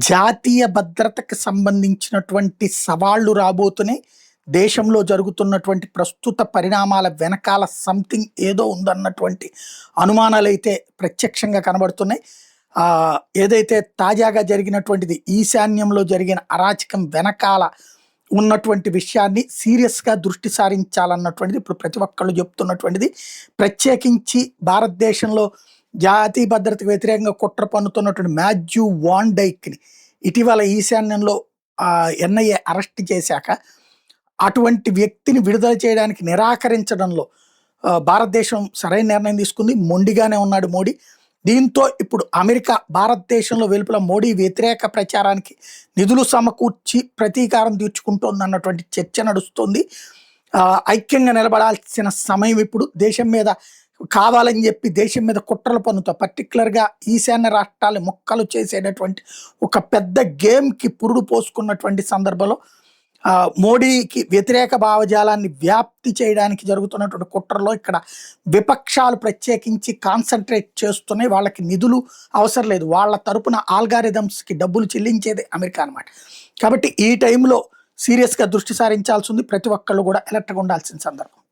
జాతీయ భద్రతకు సంబంధించినటువంటి సవాళ్లు రాబోతున్నాయి. దేశంలో జరుగుతున్నటువంటి ప్రస్తుత పరిణామాల వెనకాల సంథింగ్ ఏదో ఉందన్నటువంటి అనుమానాలైతే ప్రత్యక్షంగా కనబడుతున్నాయి. ఏదైతే తాజాగా జరిగినటువంటిది ఈశాన్యంలో జరిగిన అరాచకం వెనకాల ఉన్నటువంటి విషయాన్ని సీరియస్గా దృష్టి సారించాలన్నటువంటిది ఇప్పుడు ప్రతి ఒక్కళ్ళు చెప్తున్నటువంటిది. ప్రత్యేకించి భారతదేశంలో జాతీయ భద్రతకు వ్యతిరేకంగా కుట్ర పన్నుతున్నటువంటి మాథ్యూ వాన్ డైక్ని ఇటీవల ఈశాన్యంలో ఎన్ఐఏ అరెస్ట్ చేశాక అటువంటి వ్యక్తిని విడుదల చేయడానికి నిరాకరించడంలో భారతదేశం సరైన నిర్ణయం తీసుకుంది. మొండిగానే ఉన్నాడు మోడీ. దీంతో ఇప్పుడు అమెరికా భారతదేశంలో వెలుపల మోడీ వ్యతిరేక ప్రచారానికి నిధులు సమకూర్చి ప్రతీకారం తీర్చుకుంటోందన్నటువంటి చర్చ నడుస్తుంది. ఐక్యంగా నిలబడాల్సిన సమయం ఇప్పుడు. దేశం మీద కావాలని చెప్పి దేశం మీద కుట్రల పన్నుతో పర్టికులర్గా ఈశాన్య రాష్ట్రాలు మొక్కలు చేసేటటువంటి ఒక పెద్ద గేమ్కి పురుడు పోసుకున్నటువంటి సందర్భంలో మోడీకి వ్యతిరేక భావజాలాన్ని వ్యాప్తి చేయడానికి జరుగుతున్నటువంటి కుట్రలో ఇక్కడ విపక్షాలు ప్రత్యేకించి కాన్సన్ట్రేట్ చేస్తున్నాయి. వాళ్ళకి నిధులు అవసరం లేదు, వాళ్ళ తరపున ఆల్గారిథమ్స్కి డబ్బులు చెల్లించేది అమెరికా అనమాట. కాబట్టి ఈ టైంలో సీరియస్గా దృష్టి సారించాల్సి ఉంది. ప్రతి ఒక్కళ్ళు కూడా అలర్ట్గా ఉండాల్సిన సందర్భం.